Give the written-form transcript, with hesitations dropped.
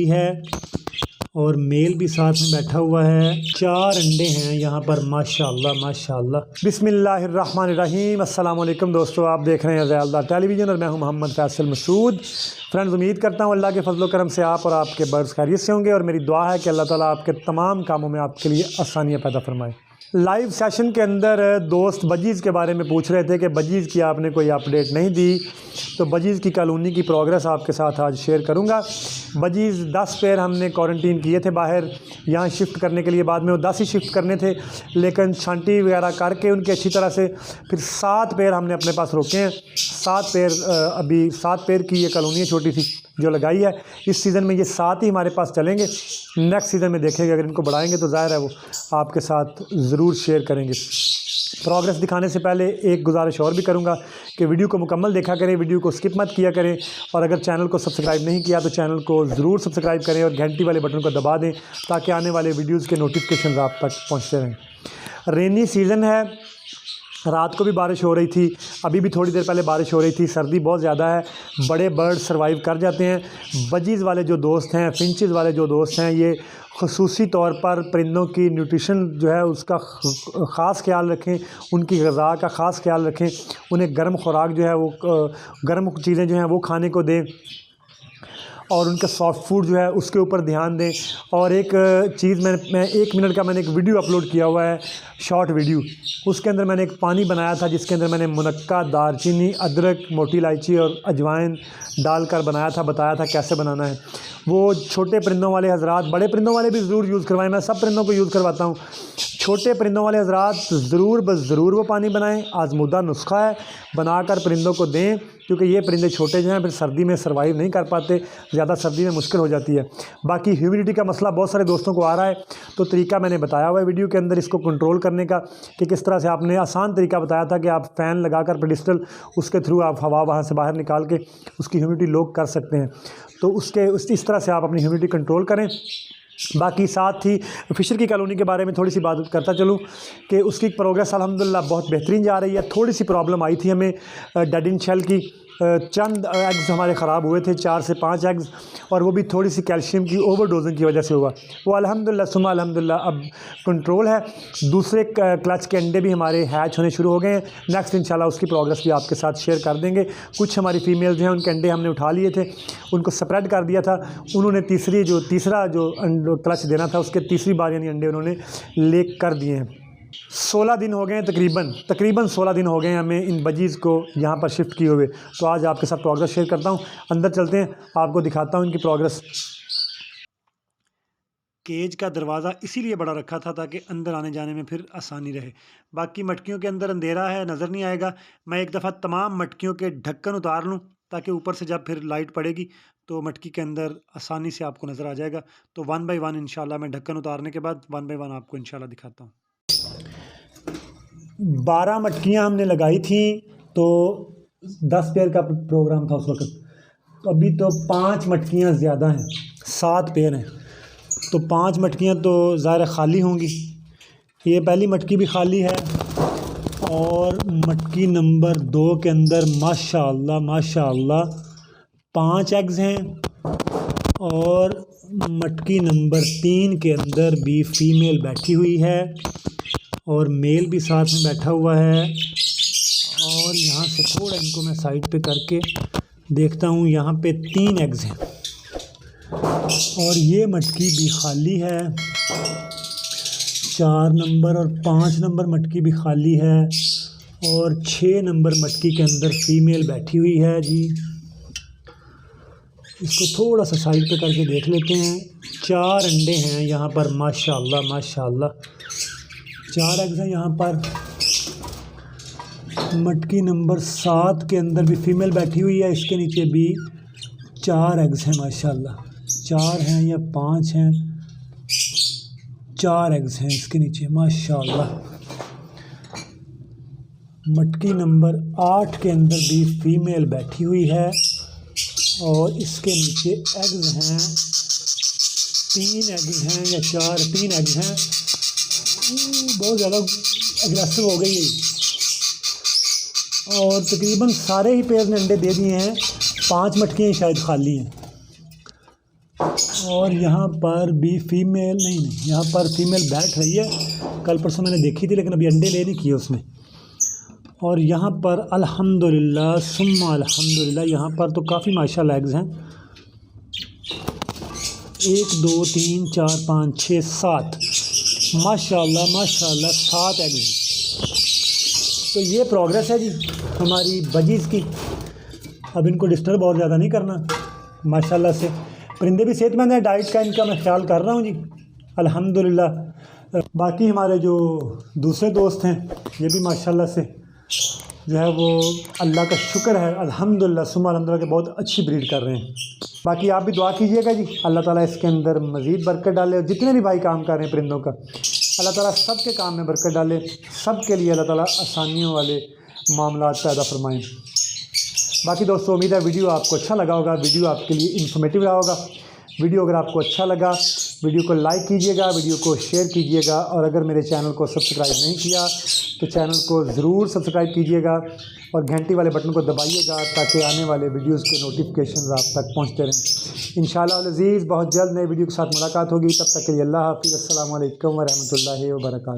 है और मेल भी साथ में बैठा हुआ है। 4 अंडे हैं यहाँ पर माशाल्लाह माशाल्लाह। बिस्मिल्लाहिर्रहमानिर्रहीम। अस्सलाम वालेकुम दोस्तों, आप देख रहे हैं ज़यालदार टेलीविज़न और मैं हूँ मोहम्मद फैसल मसूद। फ्रेंड्स, उम्मीद करता हूँ अल्लाह के फजल करम से आप और आपके बर्ड्स खैरियत से होंगे और मेरी दुआ है कि अल्लाह ताला आपके तमाम कामों में आपके लिए आसानियाँ पैदा फरमाए। लाइव सेशन के अंदर दोस्त बजीज़ के बारे में पूछ रहे थे कि बजीज़ की आपने कोई अपडेट नहीं दी, तो बजीज़ की कॉलोनी की प्रोग्रेस आपके साथ आज शेयर करूंगा। बजीज़ 10 पेयर हमने क्वारंटीन किए थे बाहर यहाँ शिफ्ट करने के लिए, बाद में वो 10 ही शिफ्ट करने थे, लेकिन छांटी वगैरह करके उनके अच्छी तरह से फिर 7 पेयर हमने अपने पास रोके हैं। 7 पेयर अभी 7 पेयर की ये कॉलोनी छोटी सी जो लगाई है, इस सीज़न में ये 7 ही हमारे पास चलेंगे। नेक्स्ट सीज़न में देखेंगे, अगर इनको बढ़ाएंगे तो ज़ाहिर है वो आपके साथ ज़रूर शेयर करेंगे। प्रोग्रेस दिखाने से पहले एक गुजारिश और भी करूंगा कि वीडियो को मुकम्मल देखा करें, वीडियो को स्किप मत किया करें, और अगर चैनल को सब्सक्राइब नहीं किया तो चैनल को ज़रूर सब्सक्राइब करें और घंटी वाले बटन को दबा दें ताकि आने वाले वीडियोज़ के नोटिफिकेशन आप तक पहुँचते रहें। रेनी सीज़न है, रात को भी बारिश हो रही थी, अभी भी थोड़ी देर पहले बारिश हो रही थी। सर्दी बहुत ज़्यादा है, बड़े बर्ड सर्वाइव कर जाते हैं। बजीज़ वाले जो दोस्त हैं, फिंचेस वाले जो दोस्त हैं, ये ख़ुसूसी तौर पर परिंदों की न्यूट्रिशन जो है उसका ख़ास ख्याल रखें, उनकी ग़िज़ा का ख़ास ख्याल रखें, उन्हें गर्म खुराक जो है वो गर्म चीज़ें जो हैं वो खाने को दें और उनका सॉफ्ट फूड जो है उसके ऊपर ध्यान दें। और एक चीज़ मैं 1 मिनट का मैंने एक वीडियो अपलोड किया हुआ है, शॉर्ट वीडियो, उसके अंदर मैंने एक पानी बनाया था जिसके अंदर मैंने मुनक्का, दालचीनी, अदरक, मोटी इलायची और अजवाइन डालकर बनाया था, बताया था कैसे बनाना है। वो छोटे परिंदों वाले हजरात, बड़े परिंदों वाले भी ज़रूर यूज़ करवाएं, मैं सब परिंदों को यूज़ करवाता हूँ। छोटे परिंदों वाले हजरात ज़रूर ज़रूर वो पानी बनाएं, आजमूदा नुस्खा है, बनाकर परिंदों को दें, क्योंकि ये परिंदे छोटे जो हैं फिर सर्दी में सर्वाइव नहीं कर पाते, ज़्यादा सर्दी में मुश्किल हो जाती है। बाकी ह्यूमिडिटी का मसला बहुत सारे दोस्तों को आ रहा है, तो तरीका मैंने बताया हुआ है वीडियो के अंदर इसको कंट्रोल करने का, कि किस तरह से आपने आसान तरीका बताया था कि आप फ़ैन लगाकर पेडिस्टल उसके थ्रू आप हवा वहाँ से बाहर निकाल के उसकी ह्यूमिडिटी लो कर सकते हैं। तो इस तरह से आप अपनी ह्यूमिडिटी कंट्रोल करें। बाकी साथ ही फ़िशर की कॉलोनी के बारे में थोड़ी सी बात करता चलूँ कि उसकी प्रोग्रेस अल्हम्दुलिल्लाह बहुत बेहतरीन जा रही है। थोड़ी सी प्रॉब्लम आई थी हमें डेड इन शेल की, चंद एग्स हमारे ख़राब हुए थे, 4 से 5 एग्स, और वो भी थोड़ी सी कैल्शियम की ओवरडोजिंग की वजह से हुआ। वो अल्हम्दुलिल्लाह सुमा अल्हम्दुलिल्लाह अब कंट्रोल है। दूसरे क्लच के अंडे भी हमारे हैच होने शुरू हो गए हैं। नेक्स्ट इंशाल्लाह उसकी प्रोग्रेस भी आपके साथ शेयर कर देंगे। कुछ हमारी फ़ीमेल जो हैं उनके अंडे हमने उठा लिए थे, उनको स्प्रेड कर दिया था, उन्होंने तीसरा जो क्लच देना था उसके तीसरी बार यानी अंडे उन्होंने ले कर दिए हैं। 16 दिन हो गए हैं, तकरीबन 16 दिन हो गए हैं हमें इन बजीज़ को यहाँ पर शिफ्ट किए हुए। तो आज आपके साथ प्रोग्रेस शेयर करता हूँ। अंदर चलते हैं, आपको दिखाता हूँ इनकी प्रोग्रेस। केज का दरवाज़ा इसीलिए बड़ा रखा था ताकि अंदर आने जाने में फिर आसानी रहे। बाकी मटकियों के अंदर अंधेरा है, नज़र नहीं आएगा। मैं एक दफ़ा तमाम मटकियों के ढक्कन उतार लूँ ताकि ऊपर से जब फिर लाइट पड़ेगी तो मटकी के अंदर आसानी से आपको नज़र आ जाएगा। तो 1 बाय 1 इंशाल्लाह मैं ढक्कन उतारने के बाद 1 बाय 1 आपको इंशाल्लाह दिखाता हूँ। 12 मटकियाँ हमने लगाई थी, तो 10 पेयर का प्रोग्राम था उस वक्त। तो अभी तो 5 मटकियाँ ज़्यादा हैं, 7 पेयर हैं, तो 5 मटकियाँ तो ज़ाहिर खाली होंगी। ये पहली मटकी भी खाली है और मटकी नंबर 2 के अंदर माशाअल्लाह माशाअल्लाह 5 एग्स हैं, और मटकी नंबर 3 के अंदर भी फ़ीमेल बैठी हुई है और मेल भी साथ में बैठा हुआ है। और यहाँ से थोड़ा इनको मैं साइड पे करके देखता हूँ, यहाँ पे 3 एग्स हैं और ये मटकी भी खाली है। 4 नंबर और 5 नंबर मटकी भी खाली है और 6 नंबर मटकी के अंदर फ़ीमेल बैठी हुई है जी। इसको थोड़ा सा साइड पे करके देख लेते हैं। 4 अंडे हैं यहाँ पर माशाअल्लाह माशाअल्लाह, 4 एग्स हैं यहाँ पर। मटकी नंबर 7 के अंदर भी फ़ीमेल बैठी हुई है, इसके नीचे भी 4 एग्स हैं माशाअल्लाह। 4 हैं या 5 हैं, 4 एग्स हैं इसके नीचे माशाअल्लाह। मटकी नंबर 8 के अंदर भी फ़ीमेल बैठी हुई है और इसके नीचे एग्स हैं, 3 एग्स हैं या 3 एग्स हैं। बहुत ज़्यादा एग्रेसिव हो गई है और तकरीबन सारे ही पेयर ने अंडे दे दिए हैं। 5 मटकियाँ शायद खाली हैं और यहाँ पर भी फीमेल नहीं यहाँ पर फीमेल बैठ रही है। कल परसों मैंने देखी थी लेकिन अभी अंडे ले नहीं किए उसने। और यहाँ पर अल्हम्दुलिल्लाह सुम्मा अल्हम्दुलिल्लाह यहाँ पर तो काफ़ी माशाल्लाह एग्स हैं। 1 2 3 4 5 6 7 माशाल्लाह माशाल्लाह 7 एग्स हैं। तो ये प्रोग्रेस है जी हमारी बजीज़ की। अब इनको डिस्टर्ब और ज़्यादा नहीं करना। माशाल्लाह से परिंदे भी सेहतमंद हैं। डाइट का इनका मैं ख्याल कर रहा हूँ जी अल्हम्दुलिल्लाह। बाकी हमारे जो दूसरे दोस्त हैं ये भी माशाल्लाह से जो है वो अल्लाह का शुक्र है अल्हम्दुलिल्लाह सुम्मा अल्हम्दुलिल्लाह के बहुत अच्छी ब्रीड कर रहे हैं। बाकी आप भी दुआ कीजिएगा जी अल्लाह ताला इसके अंदर मज़ीद बरकत डाले। और जितने भी भाई काम कर रहे हैं परिंदों का अल्लाह ताला सब के काम में बरकत डाले। सब के लिए अल्लाह ताला आसानियों वाले मामलात पैदा फरमाएँ। बाकी दोस्तों उम्मीद है वीडियो आपको अच्छा लगा होगा। वीडियो आपके लिए इन्फॉर्मेटिव रहा होगा। वीडियो अगर आपको अच्छा लगा वीडियो को लाइक कीजिएगा, वीडियो को शेयर कीजिएगा। और अगर मेरे चैनल को सब्सक्राइब नहीं किया तो चैनल को ज़रूर सब्सक्राइब कीजिएगा और घंटी वाले बटन को दबाइएगा ताकि आने वाले वीडियोस के नोटिफिकेशन आप तक पहुंचते रहें। इंशाअल्लाह अज़ीज़ बहुत जल्द नए वीडियो के साथ मुलाकात होगी। तब तक के लिए अल्लाह हाफ़िज़। अस्सलामु अलैकुम व रहमतुल्लाहि व बरकातहू।